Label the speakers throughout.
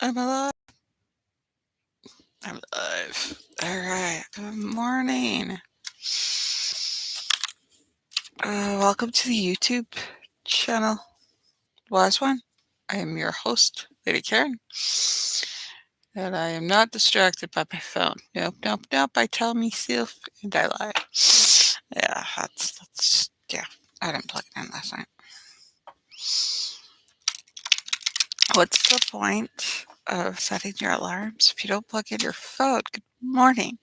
Speaker 1: I'm alive. I'm alive. All right. Good morning. Welcome to the YouTube channel, Wise One. I am your host, Lady Caren, and I am not distracted by my phone. Nope, nope, nope. I tell myself and I lie. Yeah, yeah. I didn't plug it in last night. What's the point of setting your alarms if you don't plug in your phone? Good morning.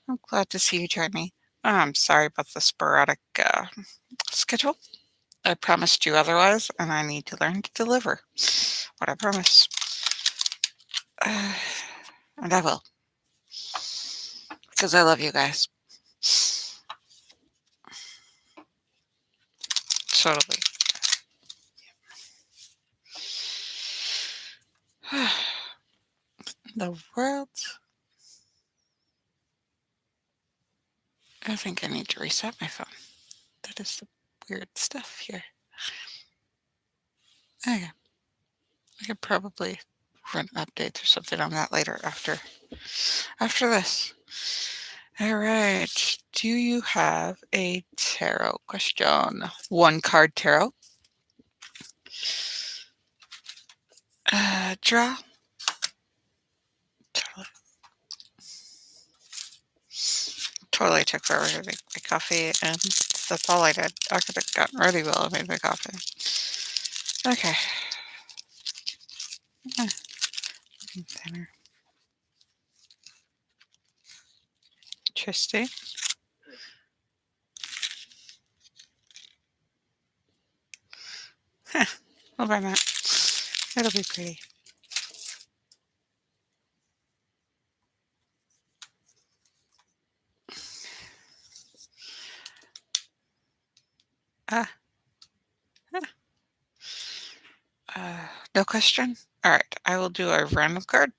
Speaker 1: I'm glad to see you join me. I'm sorry about the sporadic schedule. I promised you otherwise, and I need to learn to deliver what I promise. Uh, and I will, because I love you guys. Totally. The world. I think I need to reset my phone. That is the weird stuff here. Okay. I could probably run updates or something on that later after this. All right. Do you have a tarot question? One card tarot. Draw. Totally took forever to make my coffee, and that's all I did. I could have gotten ready while I made my coffee. Okay. Dinner. Interesting. Huh. We'll buy that. It'll be pretty. Ah. No question? Alright, I will do a random card.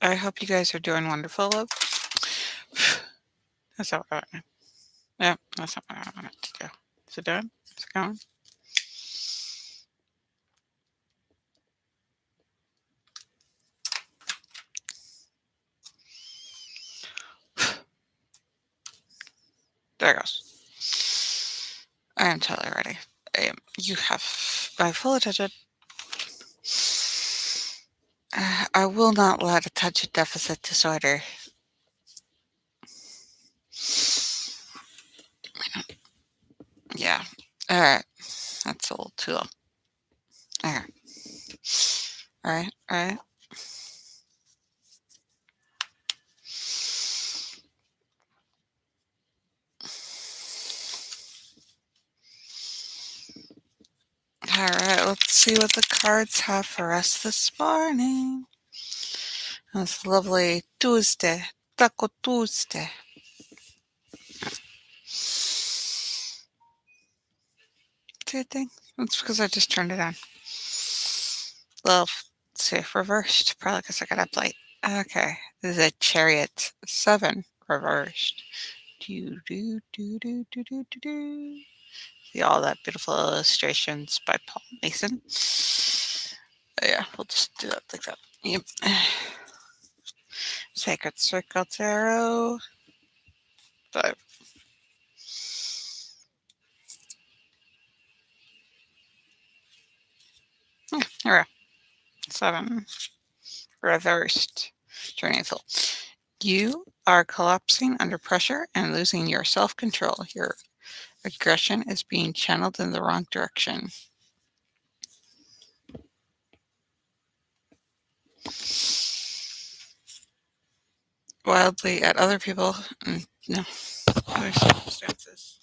Speaker 1: I hope you guys are doing wonderful, love. That's not what I want. Yeah, that's not what I want it to do. Is it done? Is it going? There it goes. I am totally ready. You have my full attention. I will not let attention deficit disorder. Yeah. Alright. That's a little too long. Alright. Alright. Alright, let's see what the cards have for us this morning. It's a lovely Tuesday. Taco Tuesday. Do you think? That's because I just turned it on. Well, let's see, reversed. Probably because I got up late. Okay, this is a Chariot 7 reversed. Do, do, do, do, do, do, do, do. See all that beautiful illustrations by Paul Mason. Yeah, we'll just do that like that. Yep. Sacred Circle Tarot. 5. Here we go. 7. Reversed. Journey full. You are collapsing under pressure and losing your self-control. Your aggression is being channeled in the wrong direction. Wildly at other people and no other circumstances.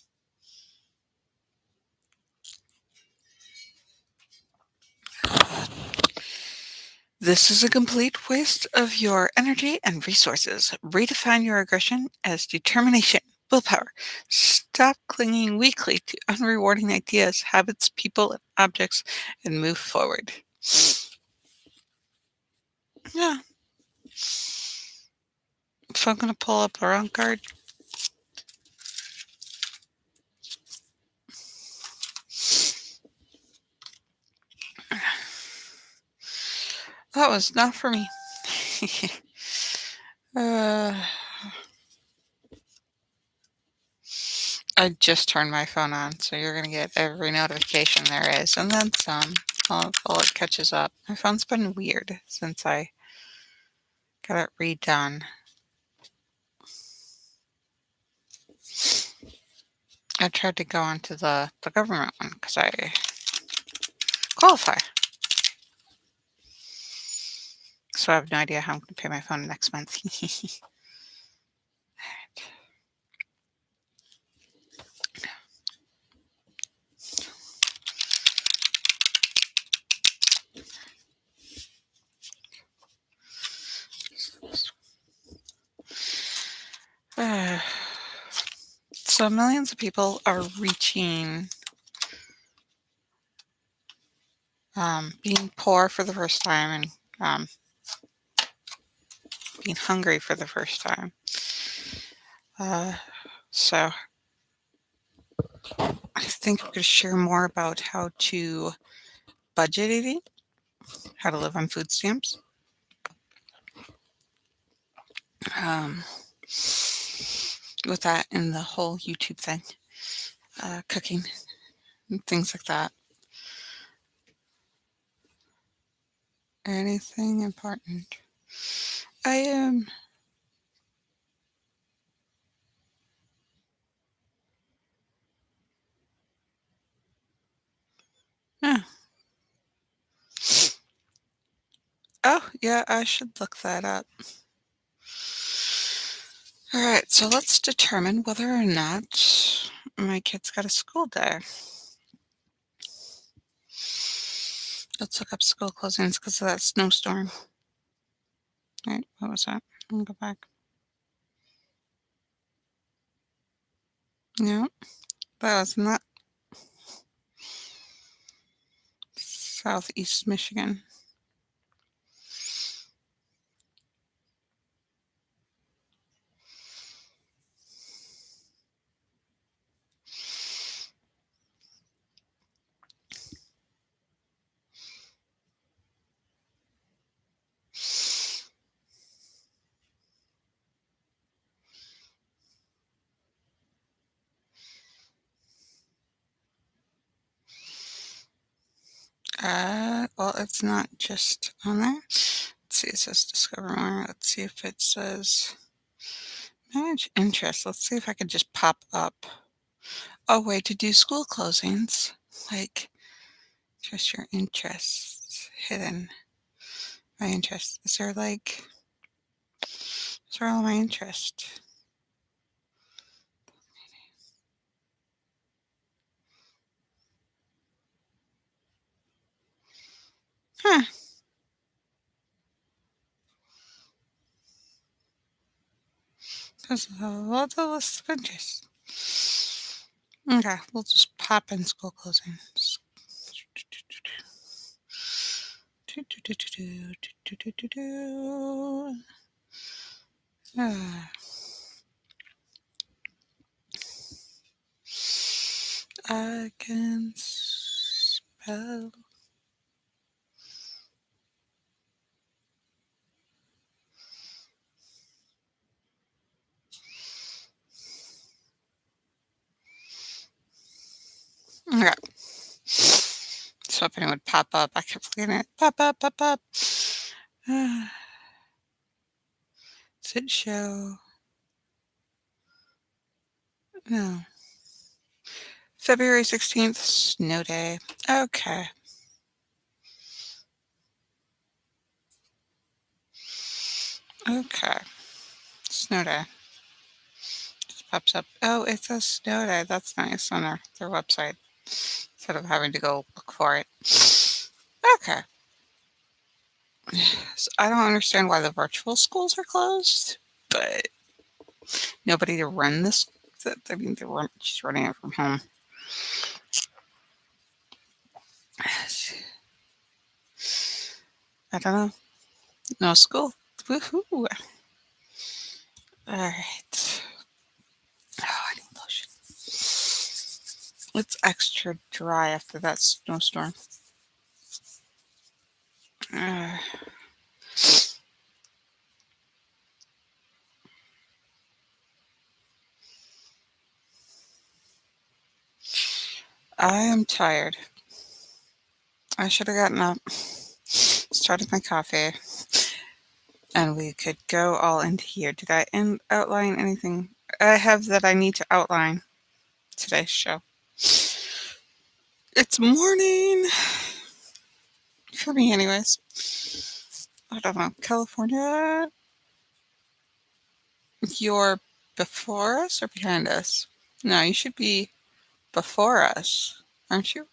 Speaker 1: This is a complete waste of your energy and resources. Redefine your aggression as determination, willpower. Stop clinging weakly to unrewarding ideas, habits, people, and objects, and move forward. Yeah. If I'm going to pull up the wrong card, That was not for me. uh, I just turned my phone on, so you're going to get every notification there is, and then some, while it catches up. My phone's been weird since I got it redone. I tried to go onto the government one because I qualify. So I have no idea how I'm going to pay my phone next month. Uh, so millions of people are reaching being poor for the first time and being hungry for the first time. So I think I'm going to share more about how to budget eating, how to live on food stamps, um, with that and the whole YouTube thing, cooking and things like that. Anything important? I am. Oh, yeah, I should look that up. All right, so let's determine whether or not my kid's got a school day. Let's look up school closings because of that snowstorm. Right, what was that? Let me go back. No, that was not Southeast Michigan. Well, it's not just on there. Let's see, it says discover more. Let's see if it says manage interest. Let's see if I can just pop up a way to do school closings. Like, just your interests hidden. My interest. Is there like, is there all my interest? Huh. There's a lot of list of interests. Okay, we'll just pop in school closings. Ah, I can spell. Okay. So hoping it would pop up. I kept looking at it. Pop up, pop up. Does it show? No. February 16th, snow day. Okay. Okay. Snow day. Just pops up. Oh, it's a snow day. That's nice on their website instead of having to go look for it. Okay. So I don't understand why the virtual schools are closed, but nobody to run this. I mean, she's running it from home. I don't know. No school. Woohoo. All right. Oh, I need lotion. It's extra dry after that snowstorm. Uh, I am tired. I should have gotten up, started my coffee, and we could go all into here. Did I outline anything I have that I need to outline today's show? It's morning for me, anyways. I don't know. California, you're before us or behind us? No, you should be before us, aren't you?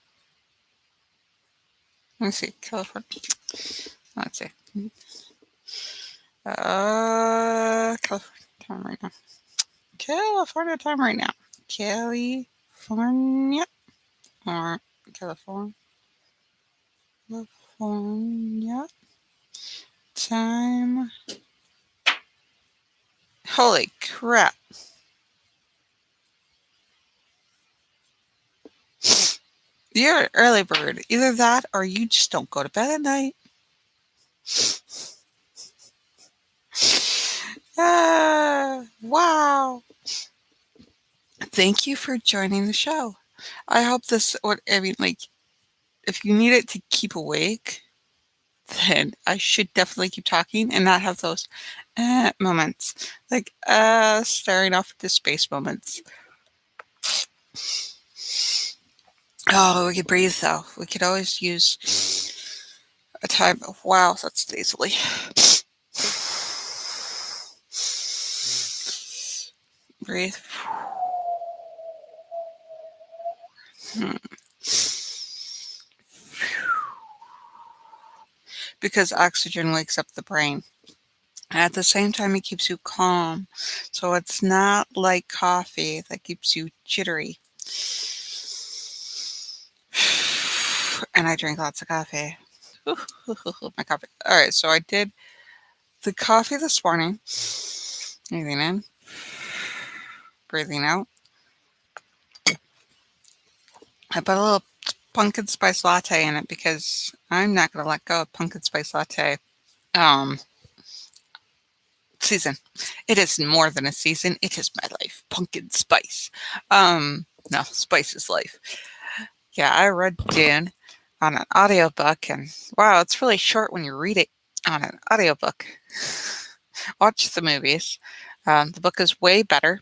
Speaker 1: Let me see. California. Let's see. California time right now. California time right now. California or California. California time. Holy crap. You're an early bird. Either that or you just don't go to bed at night. Wow. Thank you for joining the show. I hope this, if you need it to keep awake, then I should definitely keep talking and not have those moments. Staring off into space moments. Oh, we could breathe though. We could always use a time of wow, that's easily. Breathe. Because oxygen wakes up the brain. And at the same time, it keeps you calm. So it's not like coffee that keeps you jittery. And I drink lots of coffee. My coffee. All right, so I did the coffee this morning. Breathing in, breathing out. I put a little pumpkin spice latte in it because I'm not going to let go of pumpkin spice latte. Season. It is more than a season. It is my life. Pumpkin spice. No, spice is life. Yeah, I read Dune on an audiobook, and wow, it's really short when you read it on an audiobook. Watch the movies. The book is way better.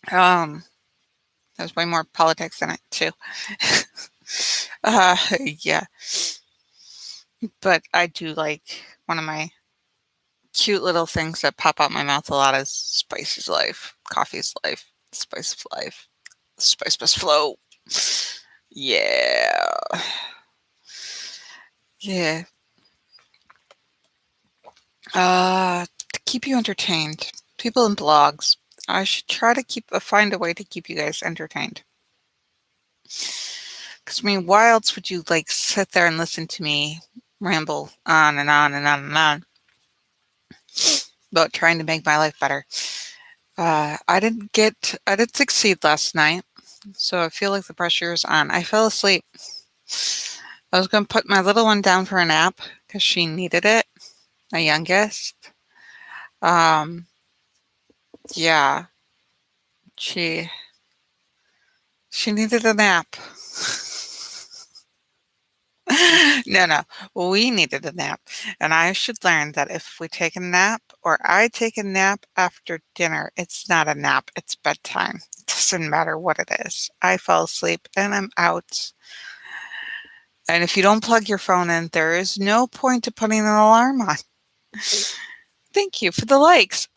Speaker 1: There's way more politics in it too. Yeah. But I do like one of my cute little things that pop out my mouth a lot is spice is life, coffee is life, spice of life, spice must flow. Yeah. Yeah. To keep you entertained, people in blogs. I should try to find a way to keep you guys entertained. Because why else would you sit there and listen to me ramble on and on and on and on about trying to make my life better? I didn't succeed last night, so I feel like the pressure is on. I fell asleep. I was going to put my little one down for a nap because she needed it, my youngest. Yeah, she needed a nap. No, we needed a nap. And I should learn that if we take a nap or I take a nap after dinner, it's not a nap, it's bedtime. It doesn't matter what it is. I fall asleep and I'm out. And if you don't plug your phone in, there is no point to putting an alarm on. Thank you for the likes.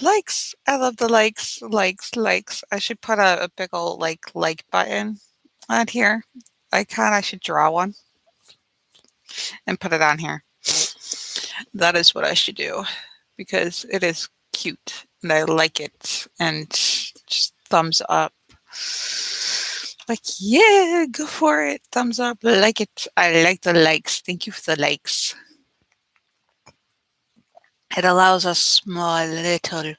Speaker 1: Likes. I love the likes, likes. I should put a big old like button on here. Icon. I should draw one and put it on here. That is what I should do because it is cute and I like it. And just thumbs up. Yeah, go for it. Thumbs up. Like it. I like the likes. Thank you for the likes. It allows us small little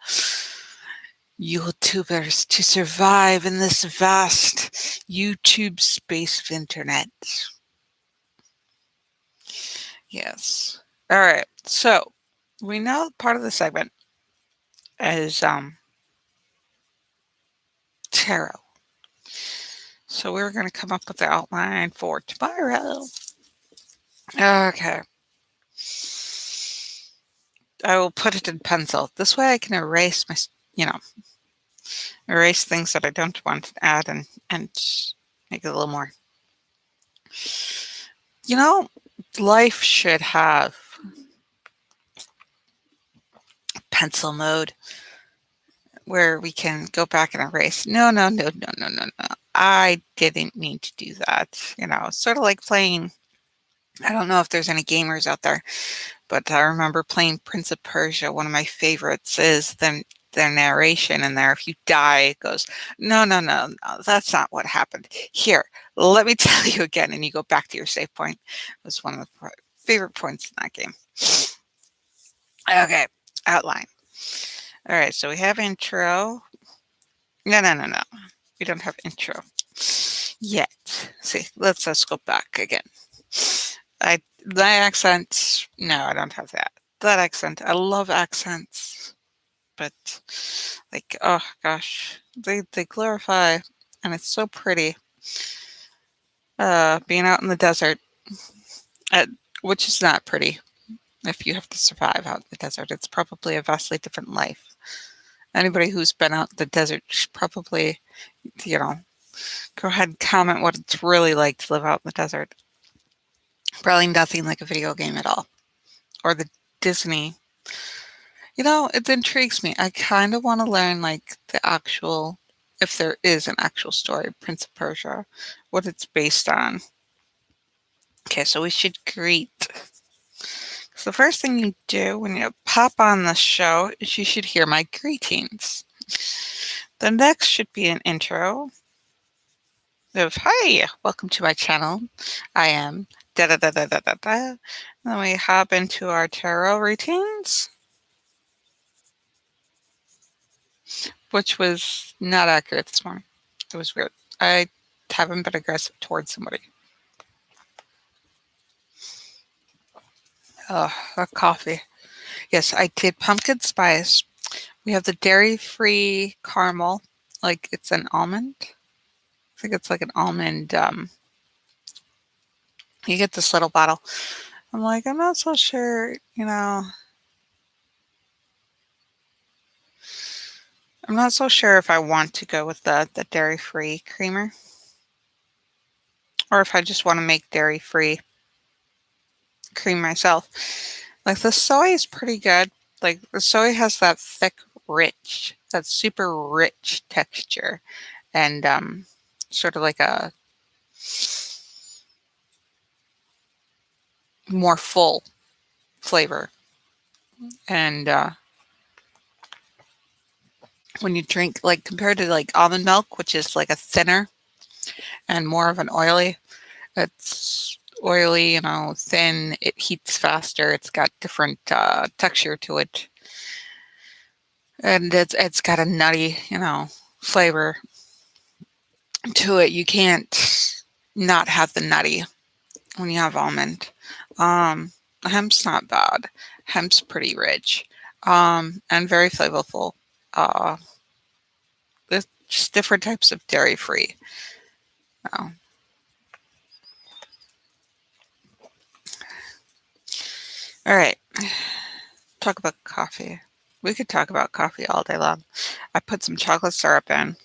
Speaker 1: YouTubers to survive in this vast YouTube space of internet. Yes. All right. So we know part of the segment is tarot. So we're going to come up with the outline for tomorrow. Okay. I will put it in pencil. This way I can erase you know, erase things that I don't want to add and make it a little more. Life should have pencil mode where we can go back and erase. No, no, no, no, no, no, no. I didn't mean to do that. Sort of like playing. I don't know if there's any gamers out there, but I remember playing Prince of Persia. One of my favorites is the narration in there. If you die, it goes, no, no, no, no, that's not what happened. Here, let me tell you again. And you go back to your save point. It was one of the favorite points in that game. Okay, outline. All right, so we have intro. No, no, no, no. We don't have intro yet. See, let's go back again. My accent. No, I don't have that. That accent. I love accents, but like, oh gosh, they glorify, and it's so pretty. Being out in the desert, uh, which is not pretty. If you have to survive out in the desert, it's probably a vastly different life. Anybody who's been out in the desert should probably, go ahead and comment what it's really like to live out in the desert. Probably nothing like a video game at all. Or the Disney. It intrigues me. I kind of want to learn like the actual, if there is an actual story, Prince of Persia, what it's based on. Okay, so we should greet. So the first thing you do when you pop on the show is you should hear my greetings. The next should be an intro of, hi, welcome to my channel. I am da da da da da da da. Then we hop into our tarot routines, which was not accurate this morning. It was weird. I haven't been aggressive towards somebody. Oh, that coffee. Yes, I did pumpkin spice. We have the dairy-free caramel, like it's an almond. I think it's like an almond. You get this little bottle. I'm like, I'm not so sure, I'm not so sure if I want to go with the dairy-free creamer or if I just want to make dairy-free cream myself. Like the soy is pretty good. Like the soy has that thick, rich, that super rich texture and sort of like a more full flavor. And when you drink, like compared to like almond milk, which is like a thinner and more of an oily, it's oily, thin, it heats faster, it's got different texture to it. And it's got a nutty, flavor to it. You can't not have the nutty when you have almond. Hemp's not bad. Hemp's pretty rich, and very flavorful. Uh, there's just different types of dairy free. Oh. All right. Talk about coffee. We could talk about coffee all day long. I put some chocolate syrup in.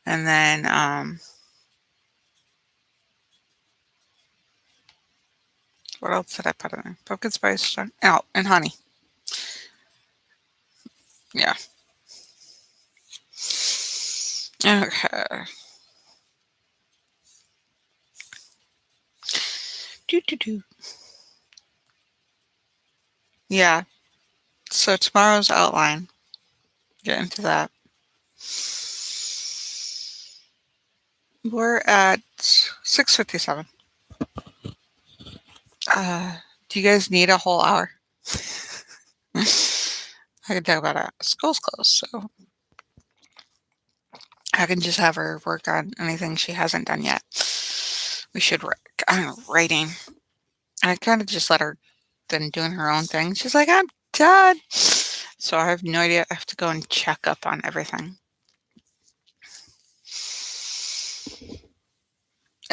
Speaker 1: And then what else did I put in there? Pumpkin spice, oh, and honey. Yeah. Okay. Do. Yeah. So tomorrow's outline. Get into that. We're at 6:57. Do you guys need a whole hour? I can talk about it. School's closed, so I can just have her work on anything she hasn't done yet. We should work on writing. I kind of just let her then doing her own thing. She's like, I'm done. So I have no idea. I have to go and check up on everything.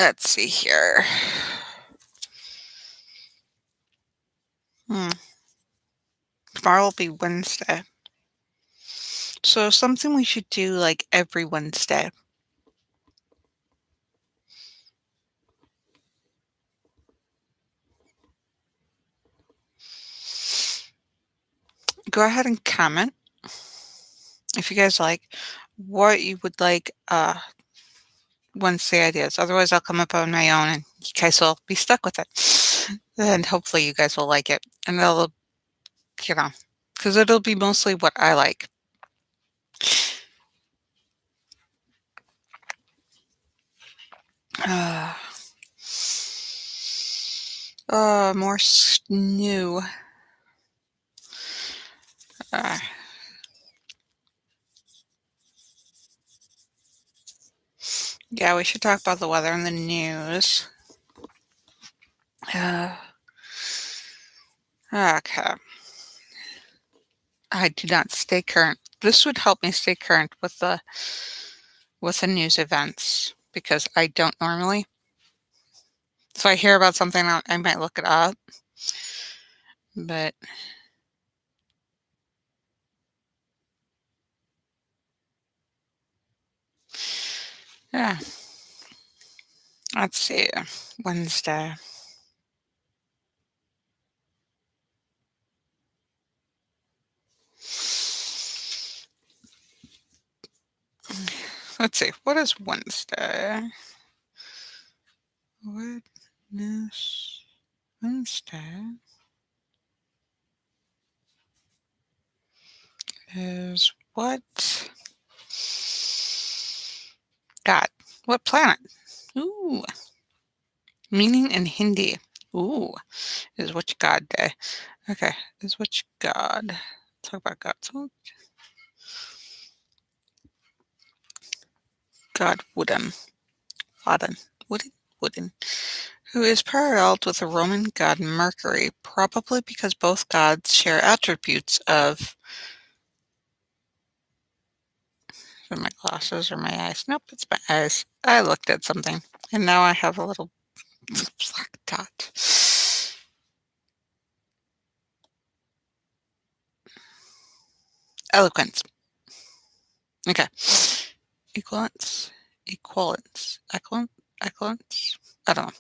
Speaker 1: Let's see here. Hmm. Tomorrow will be Wednesday. So something we should do like every Wednesday. Go ahead and comment if you guys like what you would like Wednesday ideas. Otherwise, I'll come up on my own and you guys will be stuck with it. And hopefully you guys will like it. And it'll, you know, because it'll be mostly what I like. Uh, more new. Uh, yeah, we should talk about the weather and the news. Uh, okay. I do not stay current. This would help me stay current with the news events because I don't normally. If I hear about something, I might look it up. But yeah, let's see. Wednesday. Let's see. What is Wednesday? Wednesday is what? God. What planet? Ooh. Meaning in Hindi. Ooh. Is which God day? Okay. Is which God? Talk about gods. Oh, God Wooden. Wooden. Who is paralleled with the Roman god Mercury, probably because both gods share attributes of my glasses or my eyes. Nope, it's my eyes. I looked at something, and now I have a little black dot. Eloquence. Okay. Equivalence. Equivalence. I don't know.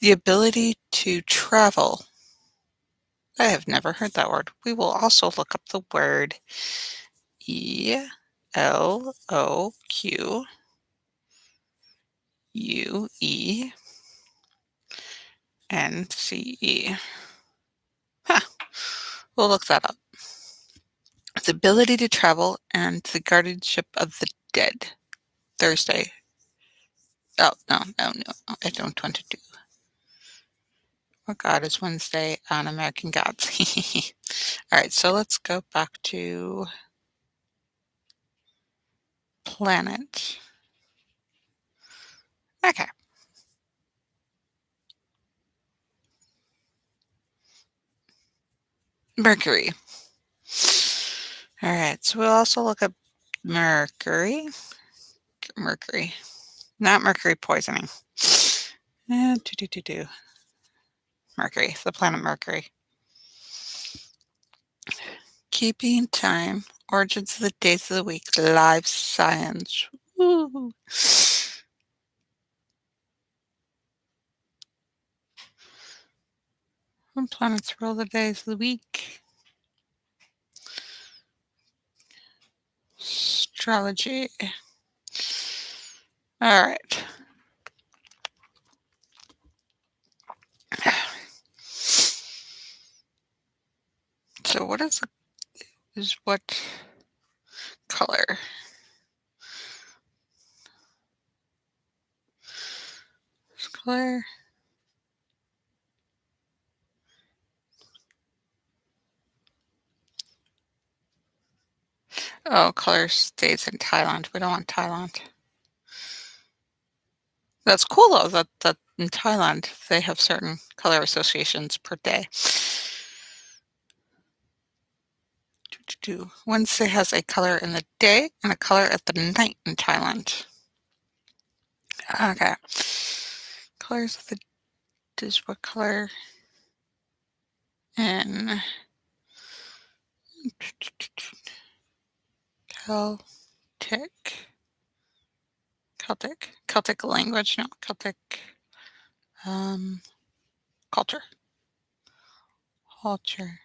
Speaker 1: The ability to travel. I have never heard that word. We will also look up the word ELOQUENCE. Huh. We'll look that up. The ability to travel and the guardianship of the dead. Thursday. Oh, no. I don't want to do. What god is Wednesday on American Gods? All right, so let's go back to planet. Okay. Mercury. All right, so we'll also look at Mercury. Not mercury poisoning. Mercury, the planet Mercury. Keeping time, origins of the days of the week, live science. Woo. What planets rule the days of the week? Astrology. All right. So what is what color? Color. Oh, color stays in Thailand. We don't want Thailand. That's cool though. That in Thailand they have certain color associations per day. Wednesday has a color in the day and a color at the night in Thailand. Okay. Colors of the is what color in Celtic language, no, Celtic um, culture. Culture.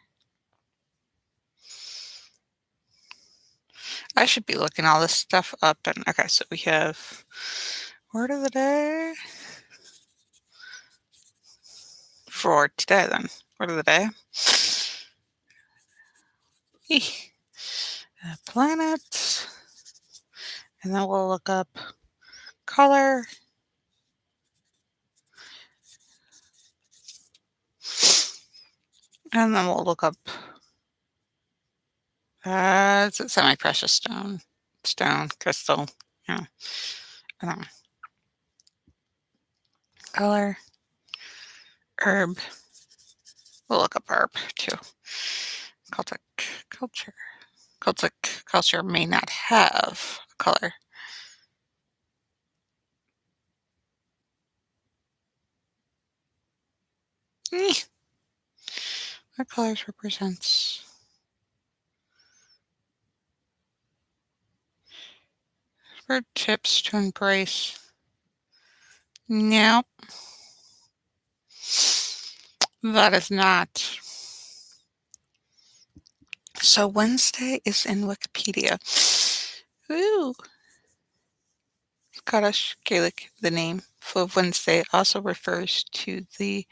Speaker 1: I should be looking all this stuff up. And okay, so we have word of the day for today. Then word of the day. Planet, and then we'll look up color. And then we'll look up it's a semi-precious stone, crystal, you know, I don't know. Color, herb. We'll look up herb too. Celtic culture. Celtic culture may not have a color. What colors represents bird tips to embrace? Nope. That is not. So Wednesday is in Wikipedia. Ooh. Scottish Gaelic, the name of Wednesday also refers to the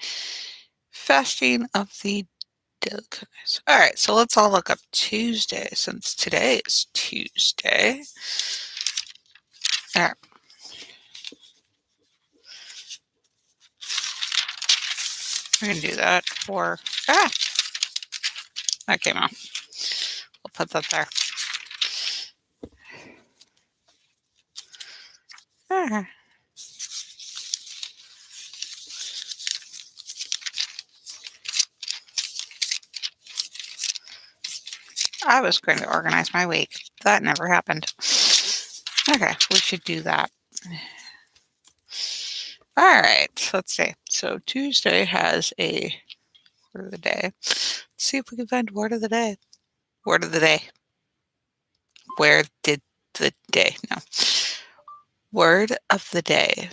Speaker 1: fasting of the delicacies. All right, so let's all look up Tuesday since today is Tuesday. All right. We're going to do that for, that came out. We'll put that there. Ah. I was going to organize my week. That never happened. Okay, we should do that. All right, let's see. So Tuesday has a word of the day. Let's see if we can find word of the day. Word of the day. Where did the day? No. Word of the day.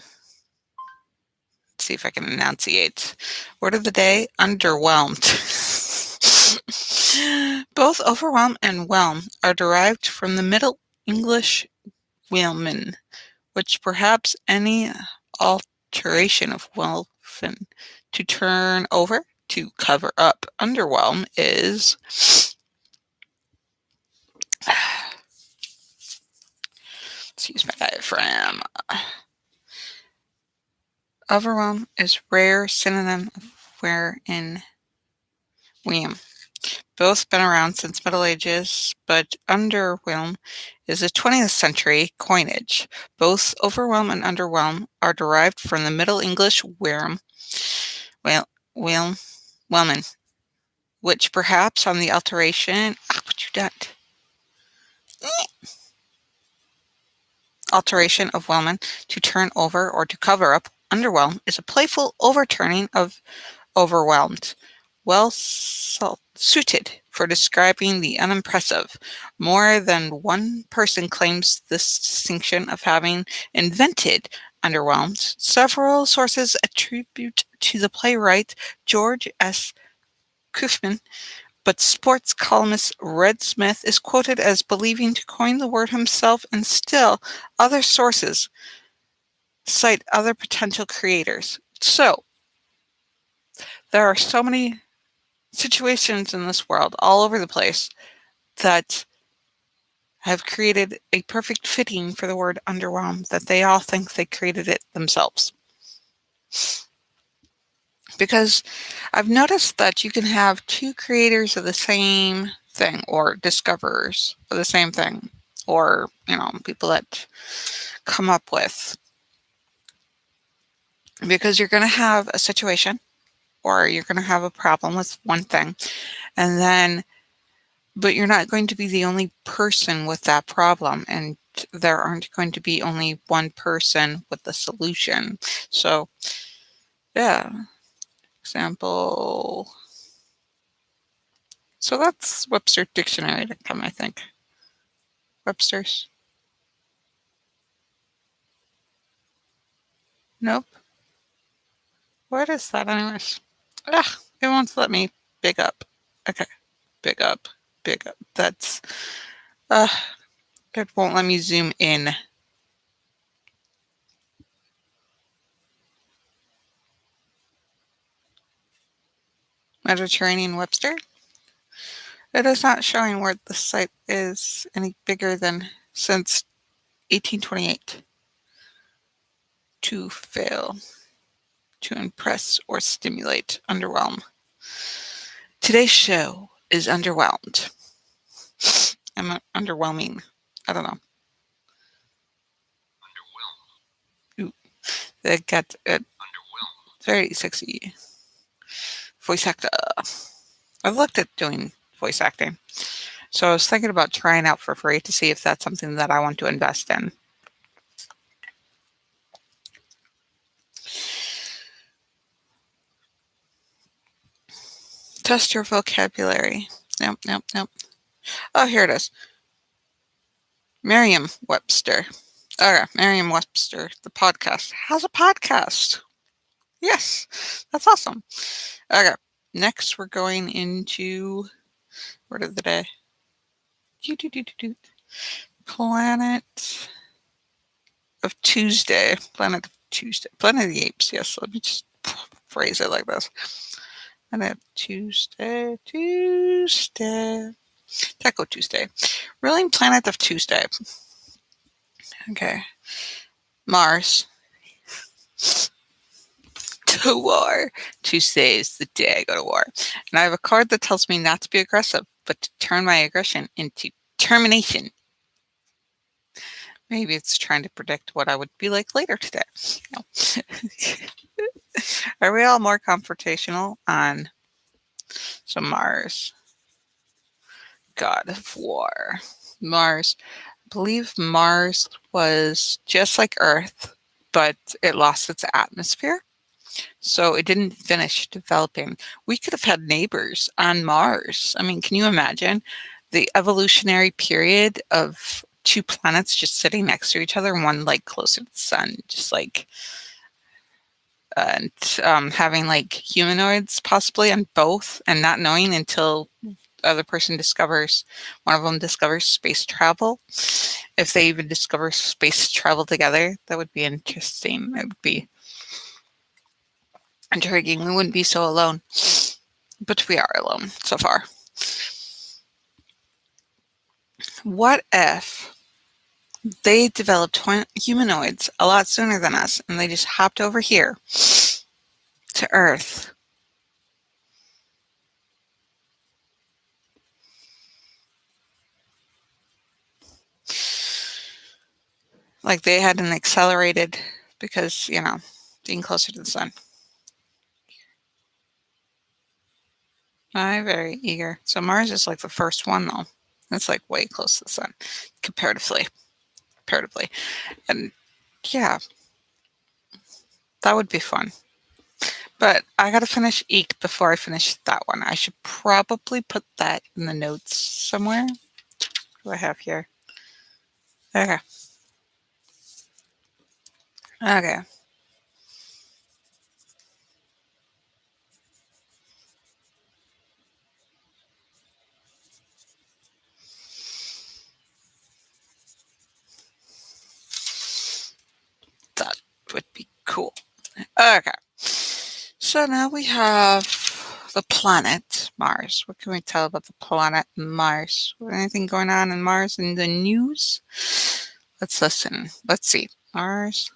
Speaker 1: Let's see if I can enunciate. Word of the day, underwhelmed. Both overwhelm and whelm are derived from the Middle English whelmen, which perhaps any alteration of whelfen, to turn over, to cover up. Underwhelm is let's use my diaphragm. Overwhelm is rare synonym of wherein whelm. Both been around since Middle Ages, but underwhelm is a 20th century coinage. Both overwhelm and underwhelm are derived from the Middle English whelm, whelmen, which perhaps on the alteration, what you done? Alteration of whelmen, to turn over or to cover up. Underwhelm is a playful overturning of overwhelmed, well suited for describing the unimpressive. More than one person claims this distinction of having invented underwhelmed. Several sources attribute to the playwright George S. Kaufman, but sports columnist Red Smith is quoted as believing to coin the word himself, and still other sources cite other potential creators. So, there are so many situations in this world all over the place that have created a perfect fitting for the word underwhelm that they all think they created it themselves. Because I've noticed that you can have two creators of the same thing, or discoverers of the same thing, or, people that come up with. Because you're going to have a situation or you're going to have a problem with one thing, and then but you're not going to be the only person with that problem, and there aren't going to be only one person with the solution. So Yeah. Example. So that's websterdictionary.com, I think. Webster's. Nope. What is that, anyways? Ah, it won't let me big up. Okay. Big up. Big up. That's. Uh, it won't let me zoom in. Mediterranean Webster? It is not showing where the site is any bigger than since 1828. To fail, to impress or stimulate, underwhelm. Today's show is underwhelmed. I'm underwhelming. I don't know. Ooh, they got a very sexy voice actor. I've looked at doing voice acting. So I was thinking about trying out for free to see if that's something that I want to invest in. Test your vocabulary. Nope, nope, nope. Oh, here it is. Merriam-Webster. Okay, Merriam-Webster, the podcast, has a podcast. Yes, that's awesome. Okay, next we're going into word of the day. Planet of Tuesday. Planet of Tuesday. Planet of the Apes. Yes, let me just phrase it like this. Planet of Tuesday. Tuesday. Taco Tuesday. Ruling planet of Tuesday. Okay. Mars. To war. Tuesday is the day I go to war. And I have a card that tells me not to be aggressive, but to turn my aggression into termination. Maybe it's trying to predict what I would be like later today. No. Are we all more confrontational on Mars? God of War. Mars. I believe Mars was just like Earth, but it lost its atmosphere. So it didn't finish developing. We could have had neighbors on Mars. I mean, can you imagine the evolutionary period of two planets just sitting next to each other, one like closer to the sun, just like, and having like humanoids possibly on both, and not knowing until the other person discovers, one of them discovers space travel. If they even discover space travel together, that would be interesting. It would be intriguing. We wouldn't be so alone, but we are alone so far. What if they developed humanoids a lot sooner than us and they just hopped over here to Earth? Like they had an accelerated because, being closer to the sun. I'm very eager. So Mars is like the first one though. It's like way close to the sun comparatively. Comparatively. And yeah, that would be fun. But I gotta finish Eek before I finish that one. I should probably put that in the notes somewhere. What do I have here? Okay. Okay. That would be cool. Okay. So now we have the planet Mars. What can we tell about the planet Mars? Anything going on in Mars in the news? Let's listen. Let's see. Mars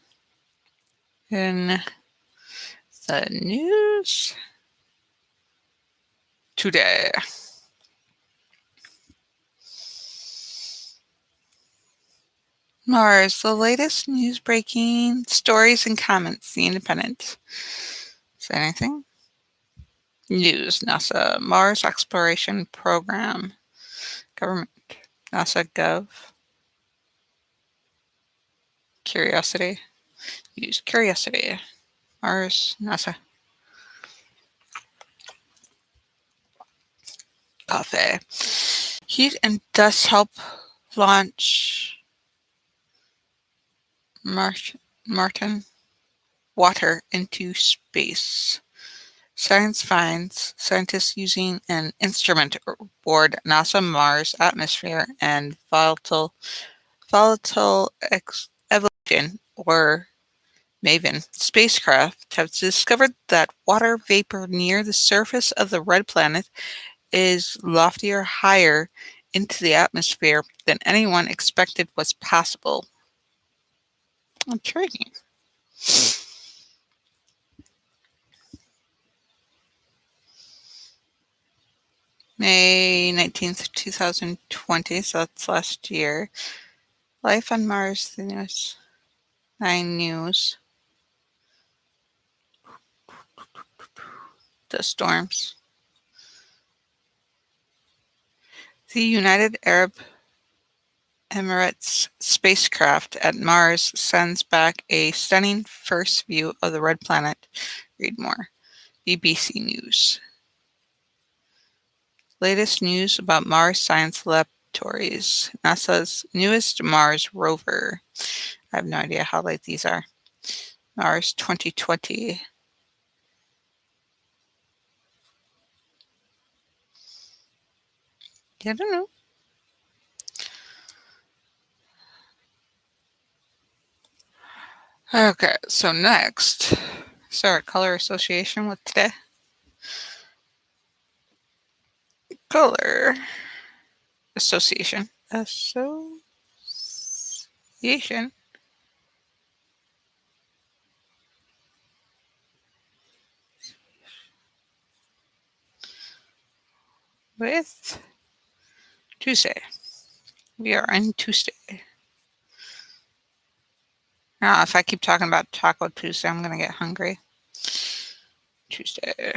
Speaker 1: in the news today. Mars, the latest news breaking stories and comments. The Independent. Say anything? News. NASA Mars Exploration Program. Government. NASA Gov. Curiosity. Use Curiosity. Mars. NASA. buffet. Heat and dust help launch Martin water into space. Scientists using an instrument aboard NASA Mars atmosphere and volatile evolution, or MAVEN spacecraft, have discovered that water vapor near the surface of the red planet is loftier higher into the atmosphere than anyone expected was possible. Intriguing. May 19th, 2020, so that's last year. Life on Mars, the news. 9 News. The storms. The United Arab Emirates spacecraft at Mars sends back a stunning first view of the red planet. Read more. BBC News. Latest news about Mars Science Laboratories. NASA's newest Mars rover. I have no idea how late these are. Mars 2020. I don't know. Okay, so next, start color association with today. Color association. Association with Tuesday. We are on Tuesday. Now, if I keep talking about Taco Tuesday, I'm going to get hungry. Tuesday.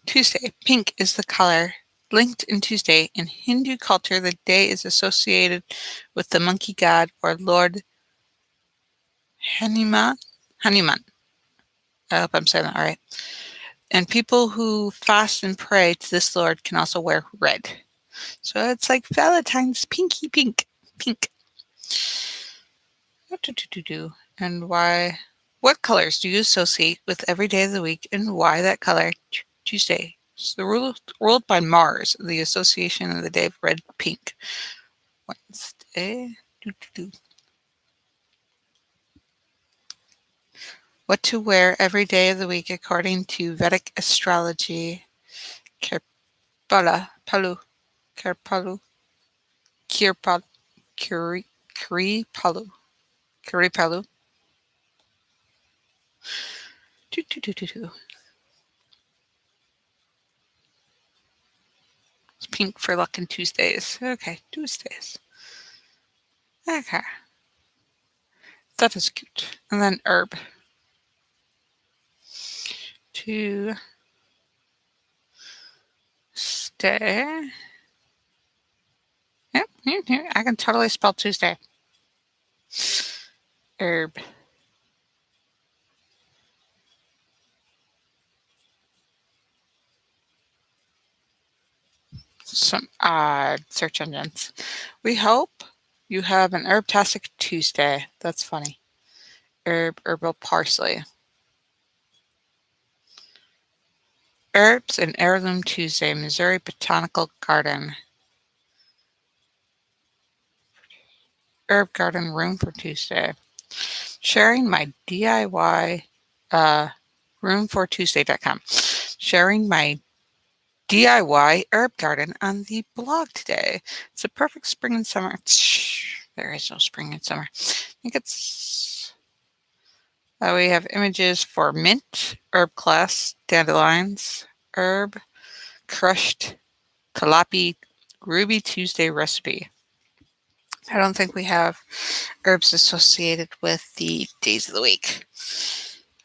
Speaker 1: Tuesday. Pink is the color. Linked in Tuesday. In Hindu culture, the day is associated with the monkey god or Lord Hanuman. I hope I'm saying that right. And people who fast and pray to this Lord can also wear red. So it's like Valentine's pinky pink. Pink. And why? What colors do you associate with every day of the week, and why that color? Tuesday. So ruled by Mars, the association of the day of red, pink. Wednesday. What to wear every day of the week according to Vedic astrology. Palu. Kirpalu. Kuripalu. It's pink for luck and Tuesdays. Okay, Tuesdays. Okay. That is cute. And then herb. To stay. Yep, I can totally spell Tuesday. Herb. Some odd search engines. We hope you have an herbtastic Tuesday. That's funny. Herbal parsley. Herbs and Heirloom Tuesday, Missouri Botanical Garden. Herb Garden Room for Tuesday. Sharing my DIY, roomfortuesday.com. Sharing my DIY herb garden on the blog today. It's a perfect spring and summer. There is no spring and summer. I think it's. We have images for mint, herb class, dandelions, herb, crushed, calliope, Ruby Tuesday recipe. I don't think we have herbs associated with the days of the week.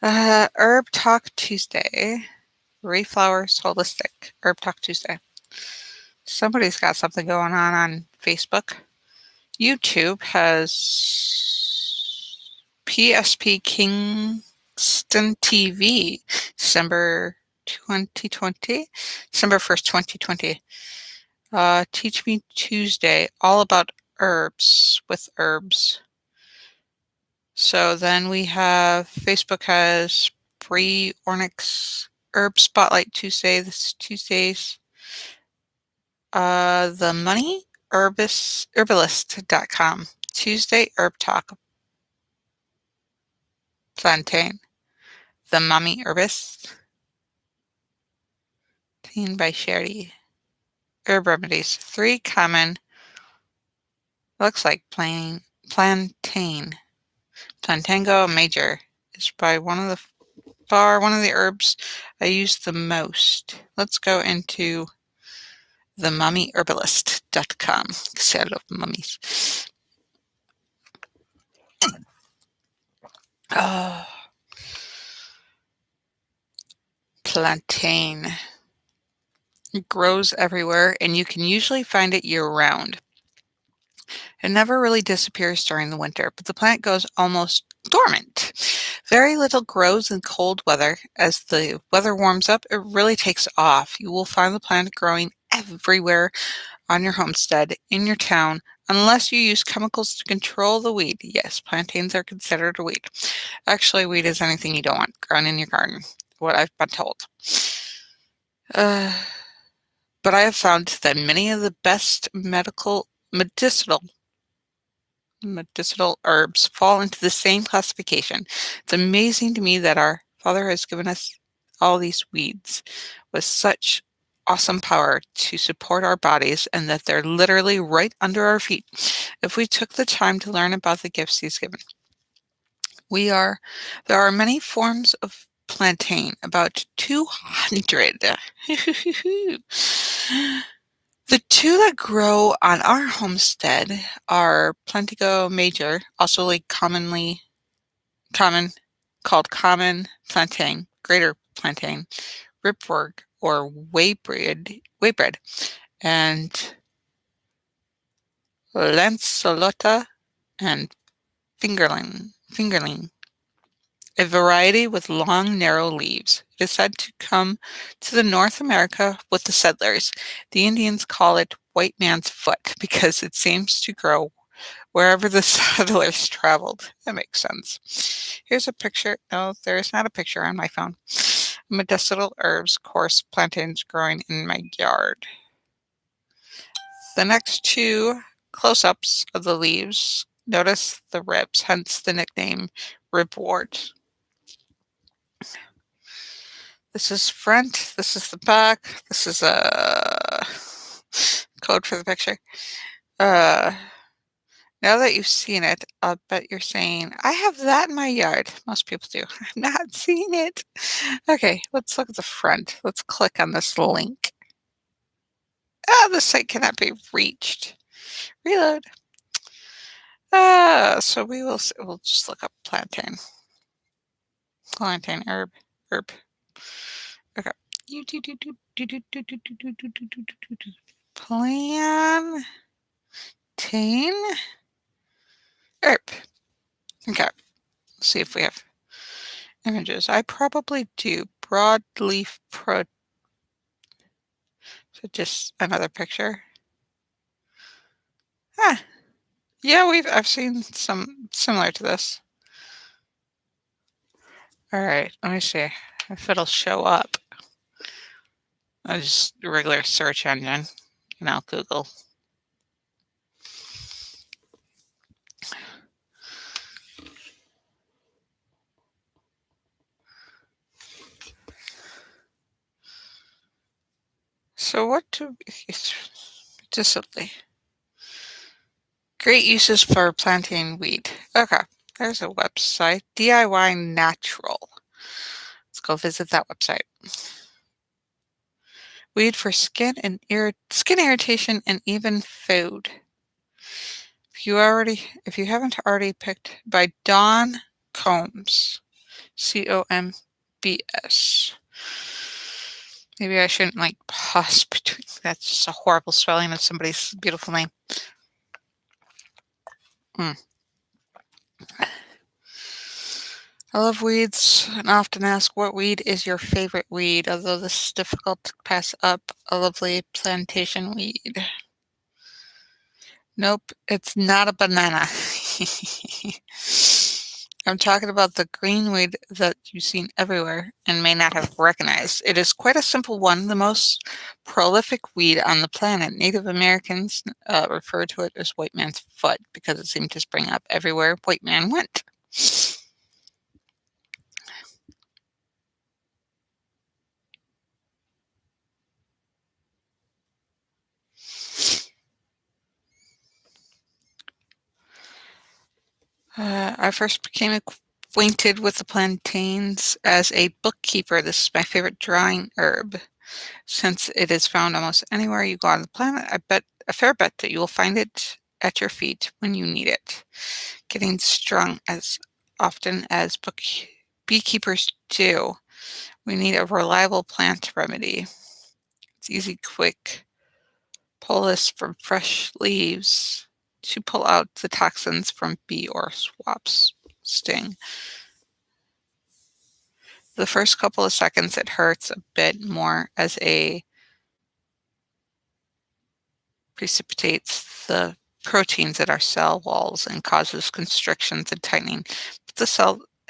Speaker 1: Herb Talk Tuesday. Reflowers Holistic. Herb Talk Tuesday. Somebody's got something going on Facebook. YouTube has PSP King TV, December 2020, December 1st, 2020. Teach Me Tuesday, all about herbs with herbs. So then we have Facebook has free Ornix Herb Spotlight Tuesday. This is Tuesdays. The Money Herbalist.com. Tuesday Herb Talk. Plantain. The Mummy Herbist. Teen by Sherry. Herb remedies. 3 common. Looks like plantain. Plantango major is by one of the herbs I use the most. Let's go into the mummyherbalist.com because I love mummies. Oh, plantain. It grows everywhere and you can usually find it year-round. It never really disappears during the winter, but the plant goes almost dormant. Very little grows in cold weather. As the weather warms up, it really takes off. You will find the plant growing everywhere on your homestead, in your town, unless you use chemicals to control the weed. Yes, plantains are considered a weed. Actually, weed is anything you don't want grown in your garden, what I've been told. Uh, but I have found that many of the best medicinal herbs fall into the same classification. It's amazing to me that our Father has given us all these weeds with such awesome power to support our bodies and that they're literally right under our feet if we took the time to learn about the gifts he's given. There are many forms of plantain, about 200. The 2 that grow on our homestead are Plantigo major, also common called common plantain, greater plantain, ripwort or waybread, and lanceolata and fingerling, a variety with long, narrow leaves. It is said to come to the North America with the settlers. The Indians call it white man's foot because it seems to grow wherever the settlers traveled. That makes sense. Here's a picture. No, there is not a picture on my phone. Medicinal herbs, coarse plantains growing in my yard. The next 2 close-ups of the leaves. Notice the ribs, hence the nickname ribwort. This is front, this is the back, this is a code for the picture. Now that you've seen it, I'll bet you're saying, I have that in my yard. Most people do. I've not seen it. Okay, let's look at the front. Let's click on this link. The site cannot be reached. Reload. So we'll just look up plantain. Plantain herb. Okay. Plantain herb. Okay. Let's see if we have images. I probably do. Broadleaf so just another picture. Yeah, I've seen some similar to this. All right, let me see if it'll show up. I just regular search engine, Google. So what to disability? Great uses for plantain weed. Okay, there's a website, DIY Natural. Let's go visit that website. Weed for skin irritation and even food. If you haven't already picked by Dawn Combs, COMBS. Maybe I shouldn't pause between. That's just a horrible spelling of somebody's beautiful name. I love weeds and often ask what weed is your favorite weed, although this is difficult to pass up a lovely plantation weed. Nope, it's not a banana. I'm talking about the green weed that you've seen everywhere and may not have recognized. It is quite a simple one, the most prolific weed on the planet. Native Americans refer to it as white man's foot because it seemed to spring up everywhere white man went. I first became acquainted with the plantains as a bookkeeper. This is my favorite drying herb. Since it is found almost anywhere you go on the planet, I bet a fair bet that you will find it at your feet when you need it. Getting strung as often as beekeepers do, we need a reliable plant remedy. It's easy, quick. Pull this from fresh leaves to pull out the toxins from bee or wasp sting. The first couple of seconds it hurts a bit more as a precipitates the proteins at our cell walls and causes constrictions and tightening. But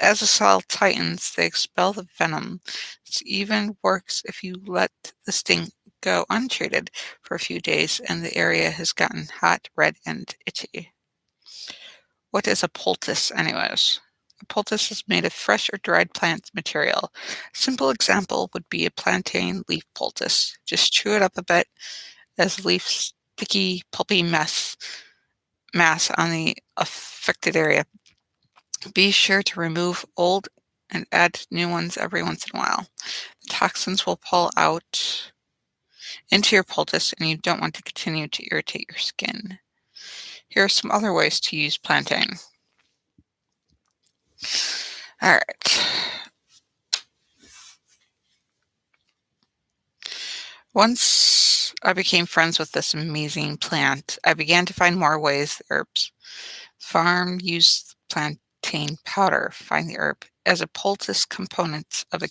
Speaker 1: as the cell tightens, they expel the venom. This even works if you let the sting go untreated for a few days and the area has gotten hot, red, and itchy. What is a poultice, anyways? A poultice is made of fresh or dried plant material. A simple example would be a plantain leaf poultice. Just chew it up a bit as leaf sticky, pulpy mass on the affected area. Be sure to remove old and add new ones every once in a while. The toxins will pull out into your poultice and you don't want to continue to irritate your skin. Here are some other ways to use plantain. All right. Once I became friends with this amazing plant, I began to find more ways the herbs farm use plantain powder. Find the herb as a poultice component of a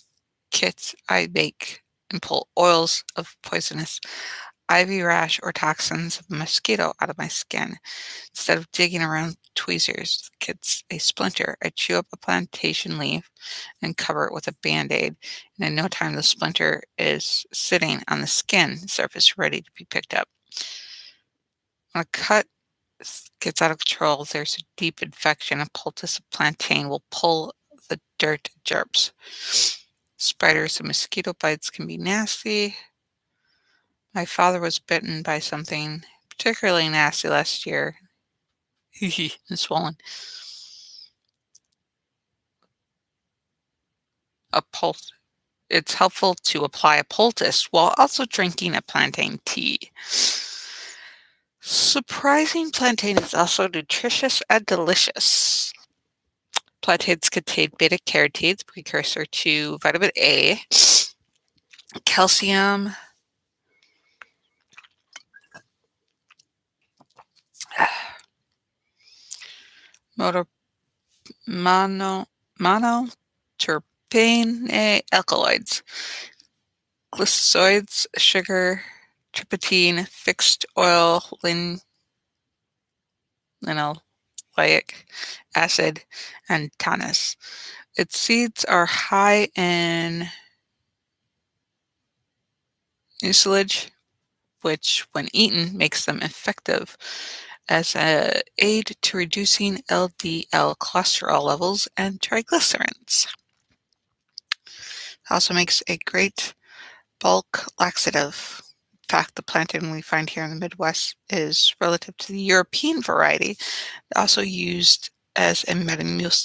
Speaker 1: kit I make and pull oils of poisonous ivy rash or toxins of mosquito out of my skin. Instead of digging around tweezers, kit's a splinter. I chew up a plantation leaf and cover it with a band-aid, and in no time the splinter is sitting on the skin surface ready to be picked up. When a cut gets out of control, there's a deep infection. A poultice of plantain will pull the dirt germs. Spiders and mosquito bites can be nasty. My father was bitten by something particularly nasty last year. And swollen. A pulse. It's helpful to apply a poultice while also drinking a plantain tea. Surprising plantain is also nutritious and delicious. Plantains contain beta-carotene, the precursor to vitamin A, calcium, motor, monoterpene alkaloids, glycosides, sugar, tryptophan, fixed oil, linoleic acid, and tannins. Its seeds are high in mucilage, which, when eaten, makes them effective as an aid to reducing LDL cholesterol levels and triglycerides. It also makes a great bulk laxative. In fact, the plantain we find here in the Midwest is relative to the European variety, also used as a metamucil.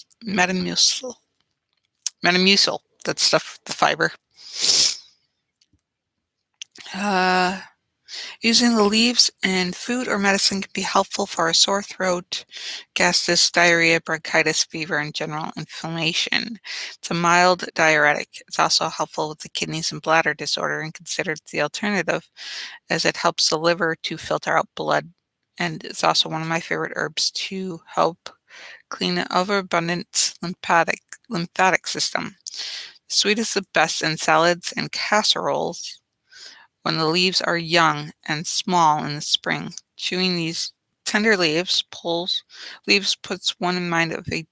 Speaker 1: That's stuff, the fiber. Using the leaves in food or medicine can be helpful for a sore throat, gastritis, diarrhea, bronchitis, fever, and general inflammation. It's a mild diuretic. It's also helpful with the kidneys and bladder disorder and considered the alternative as it helps the liver to filter out blood. And it's also one of my favorite herbs to help clean overabundant lymphatic system. Sweet is the best in salads and casseroles when the leaves are young and small in the spring. Chewing these tender leaves puts one in mind of a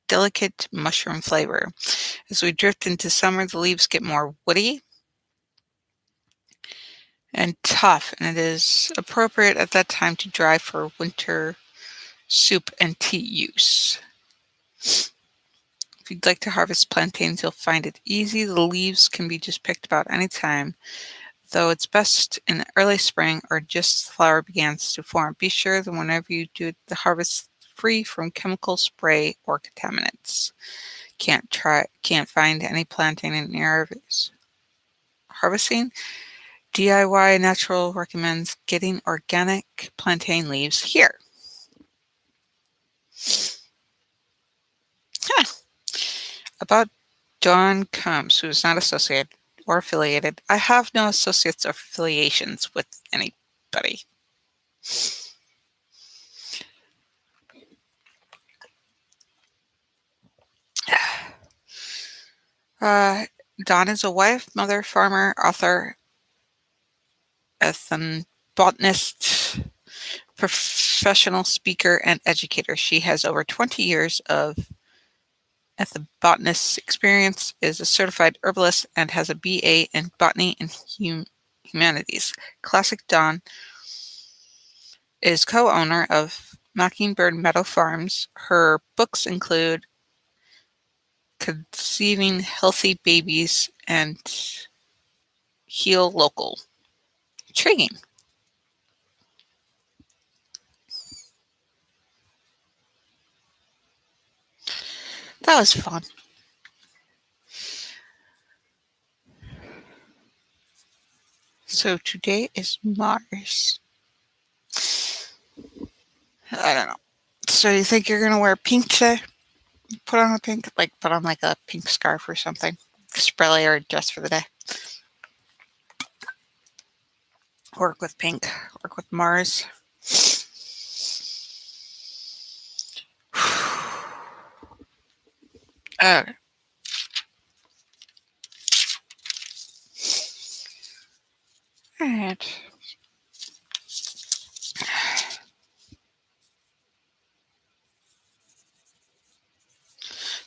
Speaker 1: delicate mushroom flavor. As we drift into summer, the leaves get more woody and tough, and it is appropriate at that time to dry for winter soup and tea use. If you'd like to harvest plantains, you'll find it easy. The leaves can be just picked about any time, though it's best in early spring or just as the flower begins to form. Be sure that whenever you do the harvest, free from chemical spray or contaminants. Can't find any plantain in your areas. Harvesting DIY Natural recommends getting organic plantain leaves here. Huh. About John Combs, who is not associated or affiliated. I have no associates or affiliations with anybody. Dawn is a wife, mother, farmer, author, ethnobotanist, professional speaker, and educator. She has over 20 years of ethnobotanist experience, is a certified herbalist, and has a BA in botany and humanities. Classic Dawn is co-owner of Mockingbird Meadow Farms. Her books include Conceiving Healthy Babies and Heal Local. Intriguing. That was fun. So today is Mars. I don't know. So you think you're gonna wear pink today? Put on like a pink scarf or something. Spray or dress for the day. Work with pink. Work with Mars. Okay. Alright.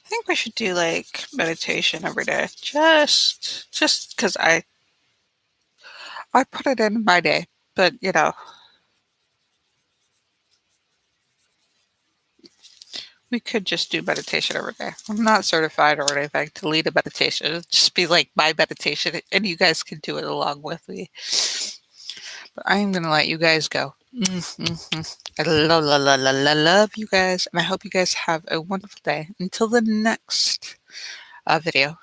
Speaker 1: I think we should do like meditation every day. Just because I put it in my day, but we could just do meditation every day. I'm not certified or anything to lead a meditation. It'll just be like my meditation, and you guys can do it along with me. But I'm going to let you guys go. I love you guys, and I hope you guys have a wonderful day. Until the next video.